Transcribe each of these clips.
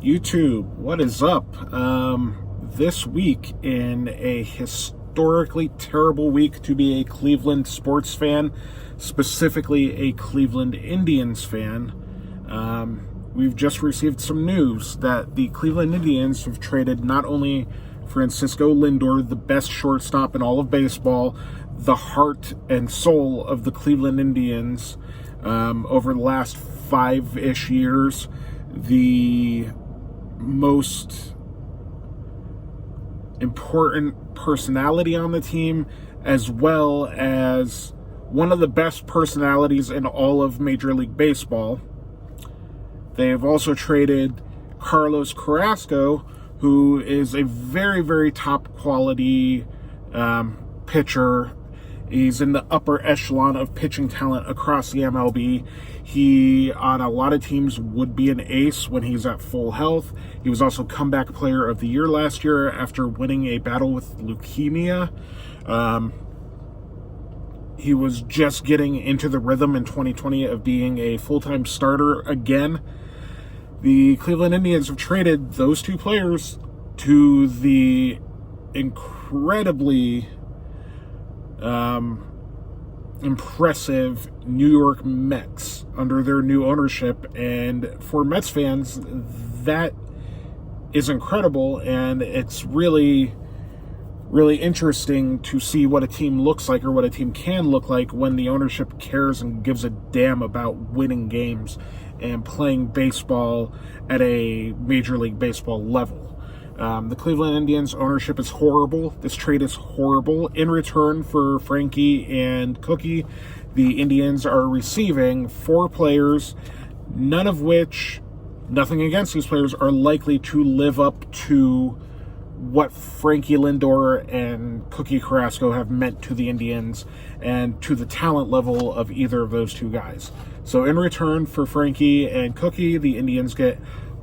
YouTube, what is up? This week, in a historically terrible week to be a Cleveland sports fan, specifically a Cleveland Indians fan, we've just received some news that the Cleveland Indians have traded not only Francisco Lindor, the best shortstop in all of baseball, the heart and soul of the Cleveland Indians, over the last 5-ish years, the most important personality on the team, as well as one of the best personalities in all of Major League Baseball. They have also traded Carlos Carassco, who is a very, very top quality pitcher. He's in the upper echelon of pitching talent across the MLB. He, on a lot of teams, would be an ace when he's at full health. He was also Comeback Player of the Year last year after winning a battle with leukemia. He was just getting into the rhythm in 2020 of being a full-time starter again. The Cleveland Indians have traded those two players to the incredibly impressive New York Mets under their new ownership, and for Mets fans, that is incredible, and it's really, really interesting to see what a team looks like, or what a team can look like, when the ownership cares and gives a damn about winning games and playing baseball at a Major League Baseball level. The Cleveland Indians ownership is horrible. This trade is horrible. In return for Frankie and Cookie, the Indians are receiving 4 players, none of which, nothing against these players, are likely to live up to what Frankie Lindor and Cookie Carassco have meant to the Indians and to the talent level of either of those two guys. So in return for Frankie and Cookie, the Indians get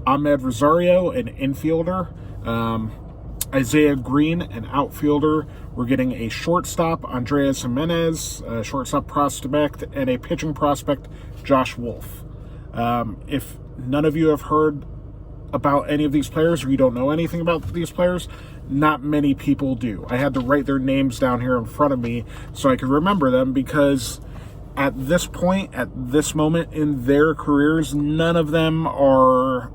Ahmed Rosario, an infielder, Isaiah Green, an outfielder. We're getting a shortstop, Andreas Jimenez, a shortstop prospect, and a pitching prospect, Josh Wolf. If none of you have heard about any of these players, or you don't know anything about these players, not many people do. I had to write their names down here in front of me so I could remember them, because at this point, at this moment in their careers, none of them are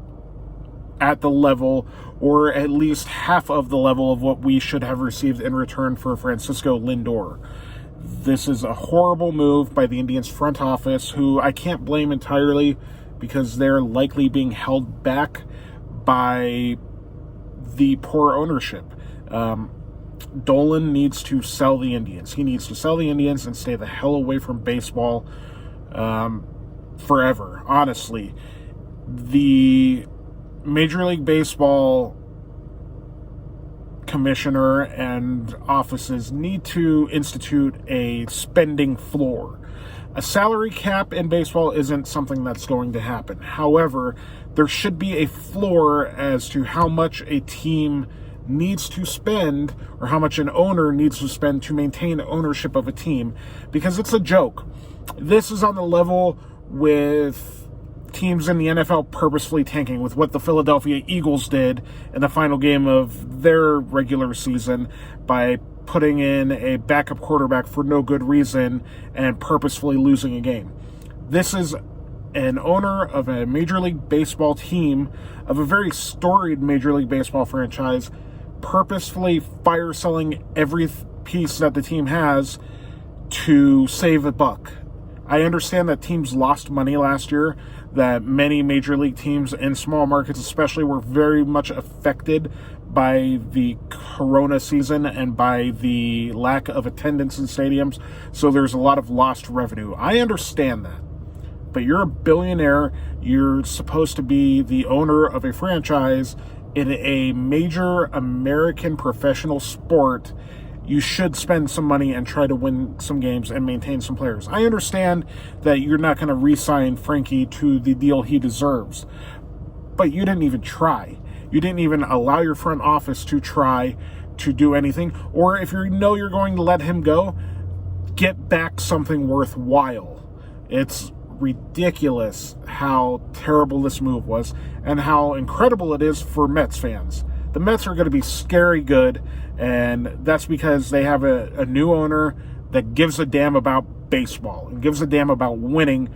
at the level, or at least half of the level, of what we should have received in return for Francisco Lindor. This is a horrible move by the Indians front office, who I can't blame entirely, because they're likely being held back by the poor ownership. Dolan needs to sell the Indians. He needs to sell the Indians and stay the hell away from baseball forever, honestly. The Major League Baseball commissioner and offices need to institute a spending floor. A salary cap in baseball isn't something that's going to happen. However, there should be a floor as to how much a team needs to spend, or how much an owner needs to spend to maintain ownership of a team, because it's a joke. This is on the level with teams in the NFL purposefully tanking, with what the Philadelphia Eagles did in the final game of their regular season by putting in a backup quarterback for no good reason and purposefully losing a game. This is an owner of a Major League Baseball team, of a very storied Major League Baseball franchise, purposefully fire selling every piece that the team has to save a buck. I understand that teams lost money last year, that many Major League teams in small markets especially were very much affected by the Corona season and by the lack of attendance in stadiums, so there's a lot of lost revenue. I understand that. But you're a billionaire. You're supposed to be the owner of a franchise in a major American professional sport. You should spend some money and try to win some games and maintain some players. I understand that you're not going to re-sign Frankie to the deal he deserves, but you didn't even try. You didn't even allow your front office to try to do anything. Or if you know you're going to let him go, get back something worthwhile. It's ridiculous how terrible this move was and how incredible it is for Mets fans. The Mets are going to be scary good, and that's because they have a new owner that gives a damn about baseball and gives a damn about winning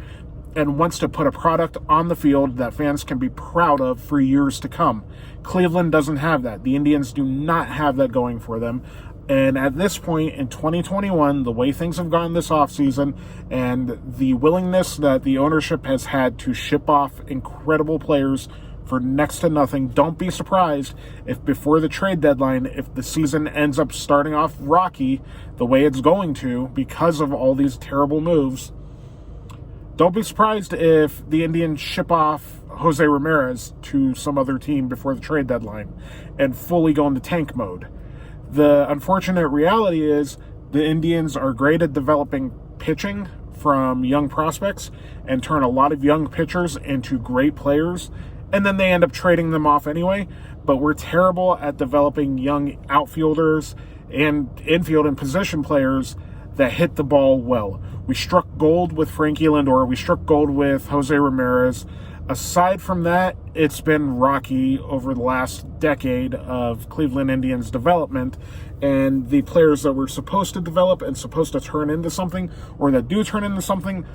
and wants to put a product on the field that fans can be proud of for years to come. Cleveland doesn't have that. The Indians do not have that going for them. And at this point in 2021, the way things have gone this offseason and the willingness that the ownership has had to ship off incredible players for next to nothing, don't be surprised if before the trade deadline, if the season ends up starting off rocky the way it's going to because of all these terrible moves. Don't be surprised if the Indians ship off Jose Ramirez to some other team before the trade deadline and fully go into tank mode. The unfortunate reality is the Indians are great at developing pitching from young prospects and turn a lot of young pitchers into great players, and then they end up trading them off anyway. But we're terrible at developing young outfielders and infield and position players that hit the ball well. We struck gold with Frankie Lindor. We struck gold with Jose Ramirez. Aside from that, it's been rocky over the last decade of Cleveland Indians development, and the players that we're supposed to develop and supposed to turn into something, or that do turn into something,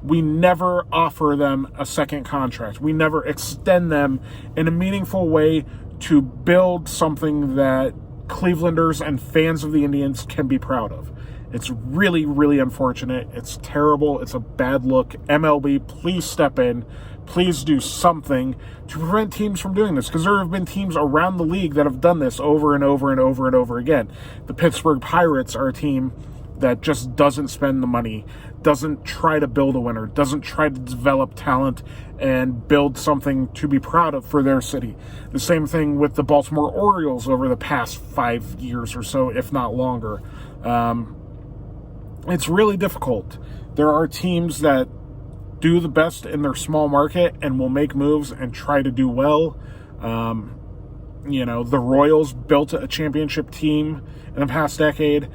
we never offer them a second contract. We never extend them in a meaningful way to build something that Clevelanders and fans of the Indians can be proud of. It's really, really unfortunate. It's terrible. It's a bad look. MLB, please step in. Please do something to prevent teams from doing this, because there have been teams around the league that have done this over and over and over and over again. The Pittsburgh Pirates are a team that just doesn't spend the money, doesn't try to build a winner, doesn't try to develop talent and build something to be proud of for their city. The same thing with the Baltimore Orioles over the past 5 years or so, if not longer. It's really difficult. There are teams that do the best in their small market and will make moves and try to do well. The Royals built a championship team in the past decade,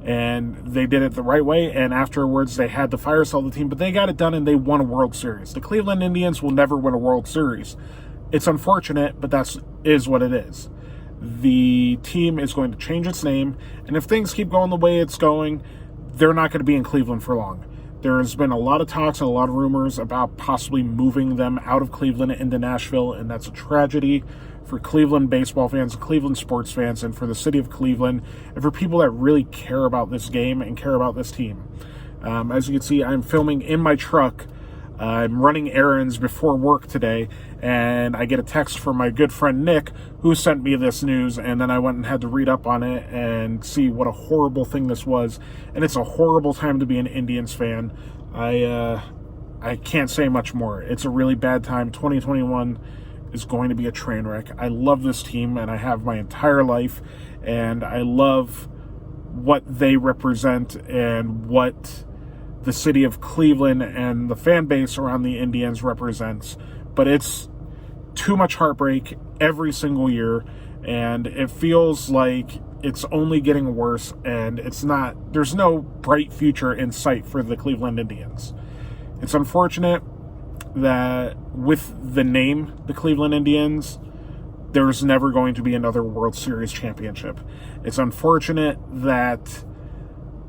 and they did it the right way, and afterwards they had to fire sell the team, but they got it done and they won a World Series. The Cleveland Indians will never win a World Series. It's unfortunate, but that is what it is. The team is going to change its name, and if things keep going the way it's going, they're not going to be in Cleveland for long. There's been a lot of talks and a lot of rumors about possibly moving them out of Cleveland into Nashville, and that's a tragedy for Cleveland baseball fans, Cleveland sports fans, and for the city of Cleveland, and for people that really care about this game and care about this team. As you can see, I'm filming in my truck. I'm running errands before work today, and I get a text from my good friend Nick, who sent me this news, and then I went and had to read up on it and see what a horrible thing this was. And it's a horrible time to be an Indians fan. I can't say much more. It's a really bad time. 2021 is going to be a train wreck. I love this team, and I have my entire life, and I love what they represent and what the city of Cleveland and the fan base around the Indians represents. But it's too much heartbreak every single year, and it feels like it's only getting worse, and there's no bright future in sight for the Cleveland Indians. It's unfortunate that with the name, the Cleveland Indians, there's never going to be another World Series championship. It's unfortunate that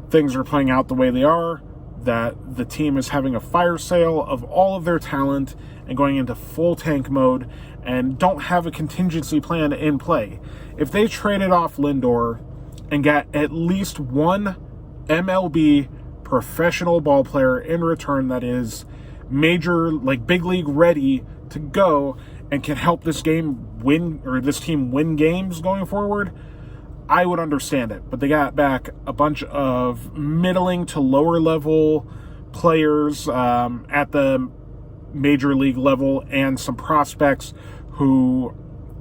things are playing out the way they are, that the team is having a fire sale of all of their talent and going into full tank mode and don't have a contingency plan in play. If they traded off Lindor and got at least one MLB professional ball player in return that is major, like big league ready to go and can help this team win games going forward, I would understand it. But they got back a bunch of middling to lower level players at the major league level and some prospects who,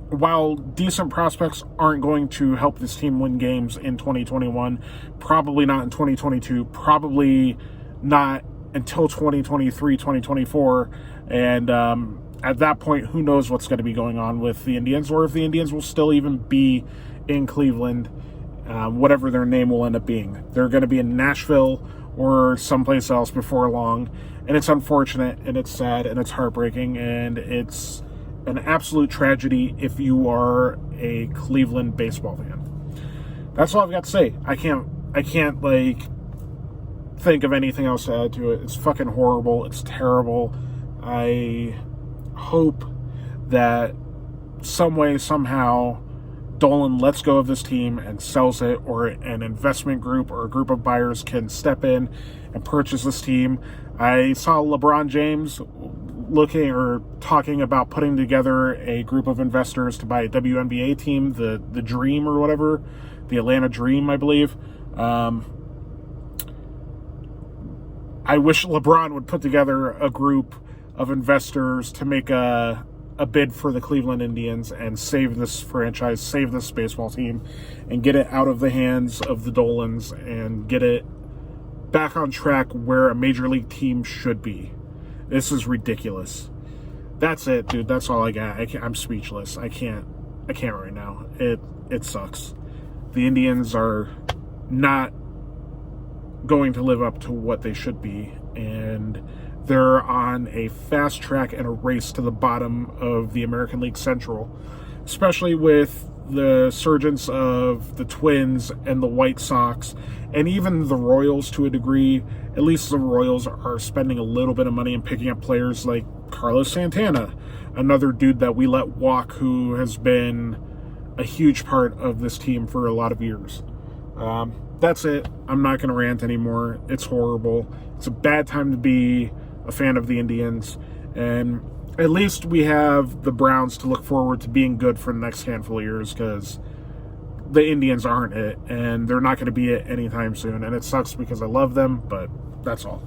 while decent prospects, aren't going to help this team win games in 2021, probably not in 2022, probably not until 2023, 2024. And at that point, who knows what's going to be going on with the Indians, or if the Indians will still even be in Cleveland, whatever their name will end up being. They're going to be in Nashville or someplace else before long, And it's unfortunate, and it's sad, and it's heartbreaking, and it's an absolute tragedy if you are a Cleveland baseball fan. That's all I've got to say. I can't like think of anything else to add to it. It's fucking horrible. It's terrible. I hope that some way, somehow, Dolan lets go of this team and sells it, or an investment group or a group of buyers can step in and purchase this team. I saw LeBron James looking or talking about putting together a group of investors to buy a WNBA team, the Dream or whatever, the Atlanta Dream, I believe. I wish LeBron would put together a group of investors to make a bid for the Cleveland Indians and save this franchise, save this baseball team, and get it out of the hands of the Dolans and get it back on track where a major league team should be. This is ridiculous. That's it, dude. That's all I got. I'm speechless. I can't right now. It sucks. The Indians are not going to live up to what they should be, and they're on a fast track and a race to the bottom of the American League Central, especially with the surgence of the Twins and the White Sox, and even the Royals to a degree. At least the Royals are spending a little bit of money and picking up players like Carlos Santana, another dude that we let walk who has been a huge part of this team for a lot of years. That's it. I'm not going to rant anymore. It's horrible. It's a bad time to be a fan of the Indians, and at least we have the Browns to look forward to being good for the next handful of years, because the Indians aren't it, and they're not going to be it anytime soon, and it sucks because I love them, but that's all.